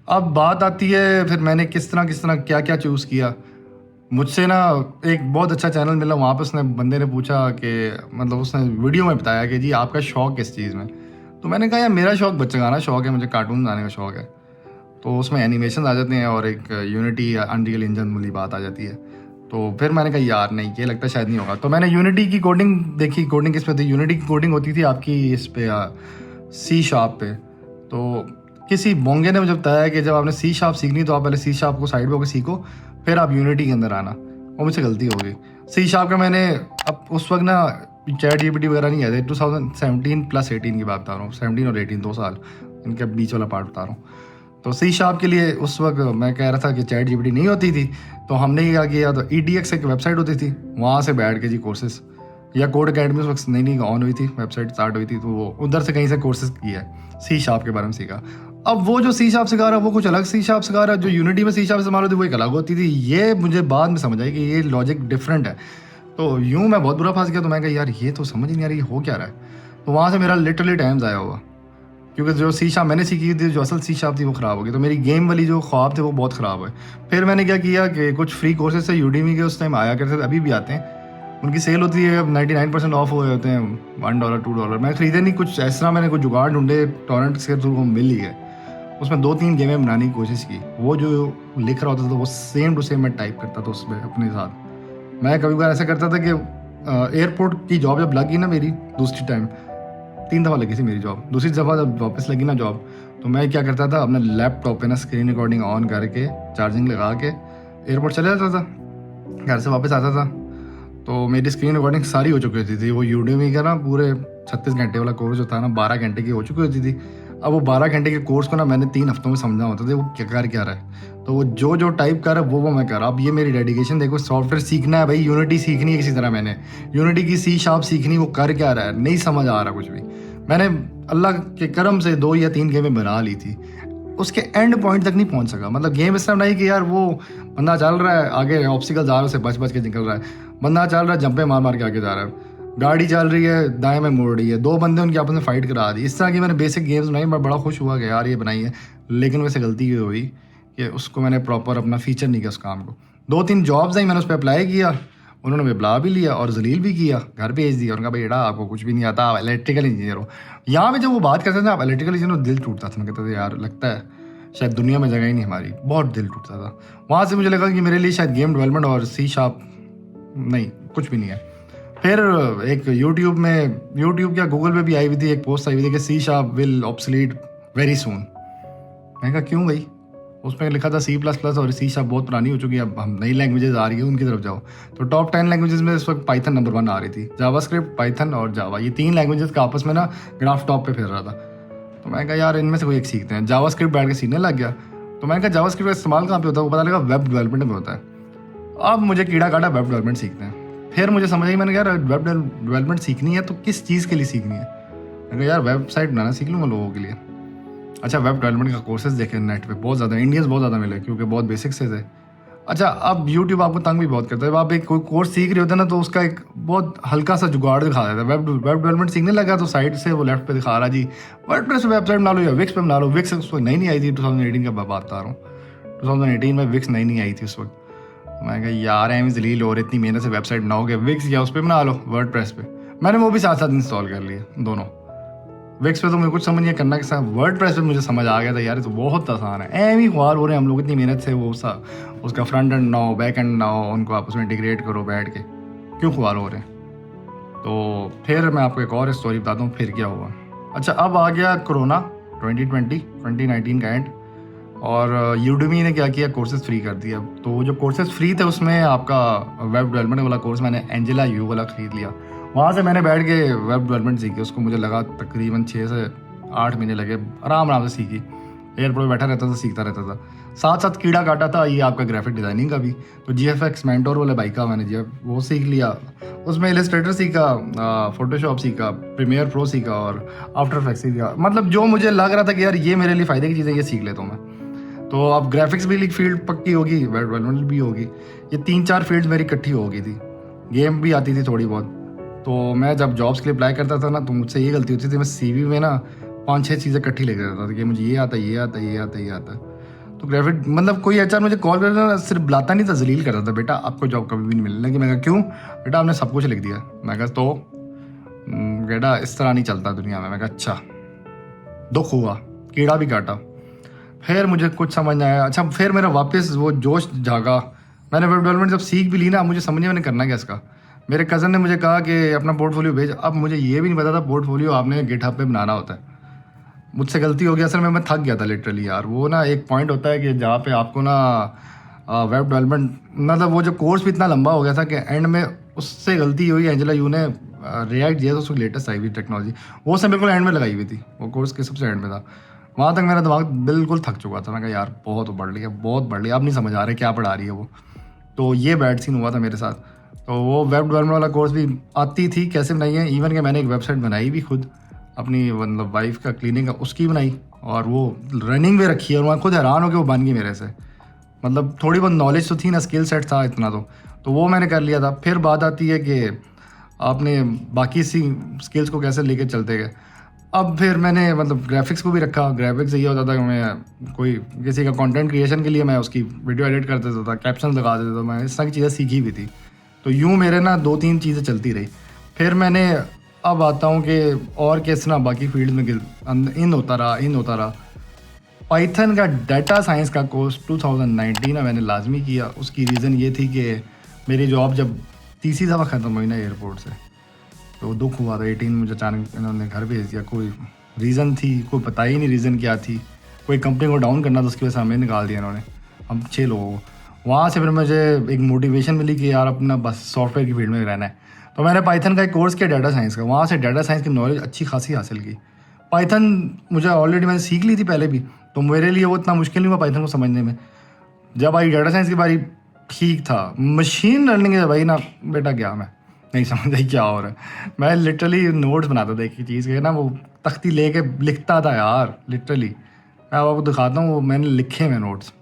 अब बात आती है फिर मैंने किस तरह क्या क्या चूज़ किया। मुझसे ना एक बहुत अच्छा चैनल मिला, वहाँ पे उसने बंदे ने पूछा कि मतलब उसने वीडियो में बताया कि जी आपका शौक़ किस चीज़ में। तो मैंने कहा यार मेरा शौक़ बच्चों का शौक़ है, मुझे कार्टून बनाने का शौक़ है। तो उसमें एनिमेशन आ जाते हैं और एक यूनिटी या अनरियल इंजन वाली बात आ जाती है। तो फिर मैंने कहा यार नहीं, ये लगता शायद नहीं होगा। तो मैंने यूनिटी की कोडिंग देखी। कोडिंग किस पे थी? यूनिटी की कोडिंग होती थी आपकी इस पे सी शार्प पे। तो किसी बोंगे ने मुझे बताया कि जब आपने सी शार्प सीखनी तो आप पहले सी शार्प को साइड पे होकर सीखो, फिर आप यूनिटी के अंदर आना। और मुझसे गलती हो गई। सी शार्प का मैंने अब उस वक्त ना चैट जीपीटी वगैरह नहीं आया था, 2017 प्लस 18 की बात बता रहा हूँ, 17 और 18 2 साल इनके बीच वाला पार्ट बता रहा हूँ। तो सी शार्प के लिए उस वक्त मैं कह रहा था कि चैट जीपीटी नहीं होती थी, तो हमने क्या किया, तो EDX एक वेबसाइट होती थी, वहाँ से बैठ के जी कोर्सेज, या कोड अकेडमी उस वक्त नई ऑन हुई थी, वेबसाइट स्टार्ट हुई थी, तो वो उधर से कहीं से कोर्सेज किया है, सी शार्प के बारे में सीखा। अब वो जो सी शार्प सिखा रहा है वो कुछ अलग सी शार्प सिखा रहा है, जो यूनिटी में सी शार्प इस्तेमाल होती है वो एक अलग होती थी। ये मुझे बाद में समझ आई कि ये लॉजिक डिफरेंट है। तो यूँ मैं बहुत बुरा फंस गया। तो मैं कहा यार ये तो समझ ही नहीं आ रही हो क्या रहा है। तो वहाँ से मेरा लिटरली टाइम ज़ाया हुआ, क्योंकि जो सी शार्प मैंने सीखी थी, जो असल सी शार्प थी वो ख़राब हो गई। तो मेरी गेम वाली जो ख्वाब थे वो बहुत ख़राब हुए। फिर मैंने क्या किया कि कुछ फ्री कोर्सेज से यूडीमी के उस टाइम आया करते थे, अभी भी आते हैं, उनकी सेल होती है, अब 99% ऑफ हुए होते हैं, $1 $2। मैं ख़रीदे नहीं, कुछ इस तरह मैंने कुछ जुगाड़ ढूंढे, टॉरेंट के थ्रू वो मिल ही गए। उसमें 2-3 गेमें बनाने की कोशिश की। वो जो लिख रहा होता था वो सेम टू सेम मैं टाइप करता था उसमें अपने साथ। मैं कभी बार ऐसा करता था कि एयरपोर्ट की जॉब जब लग गई ना मेरी, दूसरी टाइम 3 दफ़ा लगी थी मेरी जॉब, दूसरी दफ़ा जब वापस लगी ना जॉब, तो मैं क्या करता था, अपने लैपटॉप पे ना स्क्रीन रिकॉर्डिंग ऑन करके चार्जिंग लगा के एयरपोर्ट चले जाता था, घर से वापस आता था। तो मेरी स्क्रीन रिकॉर्डिंग सारी हो चुकी होती थी। वो यूडेमी का ना पूरे 36 घंटे वाला कोर्स जो था ना, 12 घंटे की हो चुकी होती थी। अब वो 12 घंटे के कोर्स को ना मैंने 3 हफ्तों में समझना होता था वो क्या रहा है। तो वो जो टाइप कर रहा है वो मैं कर रहा। अब ये मेरी डेडिकेशन देखो, सॉफ्टवेयर सीखना है भाई, यूनिटी सीखनी है किसी तरह, मैंने यूनिटी की सी शार्प सीखनी, वो कर क्या रहा है नहीं समझ आ रहा कुछ भी। मैंने अल्लाह के करम से 2 या 3 गेमें बना ली थी, उसके एंड पॉइंट तक नहीं पहुंच सका। मतलब गेम इस तरह नहीं कि यार वो बंदा चल रहा है आगे, ऑब्स्टिकल्स आ रहे से बच के निकल रहा है, बंदा चल रहा है जंपे मार के आगे जा रहा है, गाड़ी चल रही है दाएं में मुड़ रही है, 2 बंदे उनके आपस में फाइट करा दी। इस तरह की मैंने बेसिक गेम्स बनाई। मैं बड़ा खुश हुआ कि यार ये बनाई है। लेकिन वैसे गलती ये हुई कि उसको मैंने प्रॉपर अपना फीचर नहीं किया उस काम को। 2-3 जॉब्स आई, मैंने उस पर अप्लाई किया, उन्होंने मुझे बुला भी लिया और जलील भी किया, घर भेज दिया। उनका बेटा आपको कुछ भी नहीं आता, आप इलेक्ट्रिकल इंजीनियर हो। यहाँ पे जब वो बात करते थे आप इलेक्ट्रिकल इंजीनियर, दिल टूटता था। मैं कहता था यार लगता है शायद दुनिया में जगह ही नहीं हमारी, बहुत दिल टूटता था। वहाँ से मुझे लगा कि मेरे लिए शायद गेम डेवलपमेंट और सी शार्प नहीं, कुछ भी नहीं है। फिर एक यूट्यूब क्या गूगल पे भी आई हुई थी, एक पोस्ट आई हुई थी कि C sharp will obsolete very soon. मैं कहा क्यों भाई? उसमें लिखा था C++ और सी शार्प बहुत पुरानी हो चुकी है, अब हम नई लैंग्वेजेस आ रही है उनकी तरफ जाओ। तो टॉप 10 लैंग्वेजेस में इस वक्त पाइथन नंबर 1 आ रही थी, जावास्क्रिप्ट, पाइथन और जावा, ये 3 लैंग्वेजेस का आपस में ना ग्राफ टॉप पे फिर रहा था। तो मैं कहा यार इनमें से कोई एक सीखते हैं। जावास्क्रिप्ट बैठ के सीखने लग गया। तो मैंने कहा जावास्क्रिप्ट का इस्तेमाल कहाँ पे होता है? वो पता लगा वेब डेवलपमेंट में होता है। अब मुझे कीड़ा काटा वेब डेवलपमेंट सीखते हैं। फिर मुझे समझ आई, मैंने कहा यार वेब डेवलपमेंट सीखनी है तो किस चीज़ के लिए सीखनी है? मैंने कहा यार वेबसाइट बनाना सीख लूँगा लोगों के लिए। अच्छा, वेब डेवलपमेंट का कोर्सेज देखे नेट पे, बहुत ज़्यादा इंडियंस बहुत ज़्यादा मिले क्योंकि बहुत बेसिक से थे। अच्छा, अब यूट्यूब आपको तंग भी बहुत करता है। जब आप एक कोई कोर्स सीख रहे होते हैं ना तो उसका एक बहुत हल्का सा जुगाड़ दिखा देता है। वेब डेवलपमेंट सीखने लगा तो साइड से वो लेफ्ट पे दिखा रहा जी वर्डप्रेस वेबसाइट बना लो या विक्स पे बना लो। विक्स उस वक्त नई आई थी, 2018 का बात बता रहा हूँ। 2018 में विक्स नई आई थी उस वक्त। मैं कहा यार एम जलील और इतनी मेहनत से वेबसाइट बनाओगे, विक्स या उस पर बना लो वर्डप्रेस पे। मैंने वो भी साथ साथ इंस्टॉल कर लिए दोनों। विक्स पे तो मुझे कुछ समझ नहीं करना के साथ, वर्डप्रेस पे मुझे समझ आ गया था यार ये तो बहुत आसान है। एम ही ख्वार हो रहे हैं हम लोग इतनी मेहनत से, वो उसका फ्रंट एंड बनाओ, बैक एंड बनाओ, उनको आपस में इंटीग्रेट करो बैठ के, क्यों ख्वार हो रहे हैं? तो फिर मैं आपको एक और स्टोरी बताता हूँ फिर क्या हुआ। अच्छा, अब आ गया कोरोना 2019 का एंड, और यूडेमी ने क्या किया, कोर्सेज फ्री कर दिया। तो जो कोर्सेज फ्री थे उसमें आपका वेब डेवलपमेंट वाला कोर्स मैंने एंजेला यू वाला ख़रीद लिया। वहाँ से मैंने बैठ के वेब डेवलपमेंट सीखी। उसको मुझे लगा तकरीबन 6 से 8 महीने लगे, आराम से सीखी। एयरपोर्ट बैठा रहता था, सीखता रहता था, साथ साथ कीड़ा काटा था ये आपका ग्राफिक डिज़ाइनिंग का भी। तो GFX मेंटोर वाले भाई का मैंने वो सीख लिया। उसमें इलस्ट्रेटर सीखा, फोटोशॉप सीखा, प्रीमियर प्रो सीखा और आफ्टर इफेक्ट्स सीखा। मतलब जो मुझे लग रहा था कि यार ये मेरे लिए फ़ायदे की चीज़ें, ये सीख लेता हूँ मैं। तो अब ग्राफिक्स भी फील्ड पक्की होगी, वेब डेवलपमेंट भी होगी, ये 3-4 फील्ड मेरी इकट्ठी हो गई थी। गेम भी आती थी थोड़ी बहुत। तो मैं जब जॉब्स के लिए अप्लाई करता था ना तो मुझसे ये गलती होती थी, मैं CV में ना 5-6 चीज़ें इकट्ठी लेकर रहता था कि मुझे ये आता है, ये आता है, ये आता है, ये आता है। तो ग्रेविड मतलब कोई एचआर मुझे कॉल करता था, सिर्फ बुलाता नहीं था, जलील करता था, बेटा आपको जॉब कभी भी नहीं मिलने लगी। मैं कहा क्यों? बेटा आपने सब कुछ लिख दिया। मैं कहा तो बेटा इस तरह नहीं चलता दुनिया में। मैं कहा अच्छा, दुख हुआ, कीड़ा भी काटा। फिर मुझे कुछ समझ नहीं आया। अच्छा फिर मेरा वापस वो जोश जागा। मैंने वेब डेवलपमेंट जब सीख भी ली ना, मुझे समझ में मैंने करना क्या इसका। मेरे कज़न ने मुझे कहा कि अपना पोर्टफोलियो भेज। अब मुझे ये भी नहीं पता था पोर्टफोलियो आपने गिटहब पे बनाना होता है। मुझसे गलती हो गई, असल में मैं थक गया था लिटरली यार। वो ना एक पॉइंट होता है कि जहाँ पे आपको ना वेब डेवलपमेंट मतलब वो जो कोर्स भी इतना लंबा हो गया था कि एंड में उससे गलती हुई। एंजेला यू ने रिएक्ट दिया था, उसको लेटेस्ट आई हुई टेक्नोलॉजी, वो सब बिल्कुल एंड में लगाई हुई थी, वो कोर्स के सबसे एंड में था। वहाँ तक मेरा दिमाग बिल्कुल थक चुका था। मैं कहा यार बहुत बढ़ लिया, बहुत बढ़ लिया, अब नहीं समझ आ रहा क्या पढ़ा रही है वो। तो ये बैड सीन हुआ था मेरे साथ। तो वो वेब डेवलपमेंट वाला कोर्स भी आती थी कैसे बनाई है, इवन कि मैंने एक वेबसाइट बनाई भी खुद अपनी, मतलब वाइफ का क्लिनिक का उसकी बनाई, और वो रनिंग में रखी है। और मैं खुद हैरान हो कि वो बन गई मेरे से। मतलब थोड़ी बहुत नॉलेज तो थी ना, स्किल सेट था इतना तो वो मैंने कर लिया था। फिर बात आती है कि आपने बाकी सी स्किल्स को कैसे लेके चलते गए। अब फिर मैंने मतलब ग्राफिक्स को भी रखा। ग्राफिक्स ये होता था कि मैं कोई किसी का कंटेंट क्रिएशन के लिए मैं उसकी वीडियो एडिट कर देता था, कैप्शन लगा देता था, मैं इस तरह की चीज़ें सीखी भी थी। तो यूँ मेरे ना 2-3 चीज़ें चलती रही। फिर मैंने अब आता हूँ कि और किस ना बाकी फील्ड में इन होता रहा। पाइथन का डाटा साइंस का कोर्स 2019 में मैंने लाजमी किया। उसकी रीज़न ये थी कि मेरी जॉब जब तीसरी दफ़ा ख़त्म हुई ना एयरपोर्ट से, तो दुख हुआ था। 18 मुझे अचानक इन्होंने घर भेज दिया। कोई रीज़न थी, कोई पता ही नहीं रीज़न क्या थी। कोई कंपनी को डाउन करना था, उसकी वजह से हमें निकाल दिया इन्होंने, हम 6 लोगों को। वहाँ से फिर मुझे एक मोटिवेशन मिली कि यार अपना बस सॉफ्टवेयर की फील्ड में रहना है। तो मैंने पाइथन का एक कोर्स किया डाटा साइंस का। वहाँ से डाटा साइंस की नॉलेज अच्छी खासी हासिल की। पाइथन मुझे ऑलरेडी मैंने सीख ली थी पहले भी, तो मेरे लिए वो इतना मुश्किल नहीं हुआ पाइथन को समझने में। जब आई डाटा साइंस की बारी, ठीक था। मशीन लर्निंग है भाई ना बेटा, क्या मैं नहीं समझ आई क्या हो रहा है। मैं लिटरली नोट्स बनाता था एक ही चीज़ के ना, वो तख्ती लेके लिखता था यार लिटरली। मैं आपको दिखाता हूँ, वो मैंने लिखे हुए नोट्स।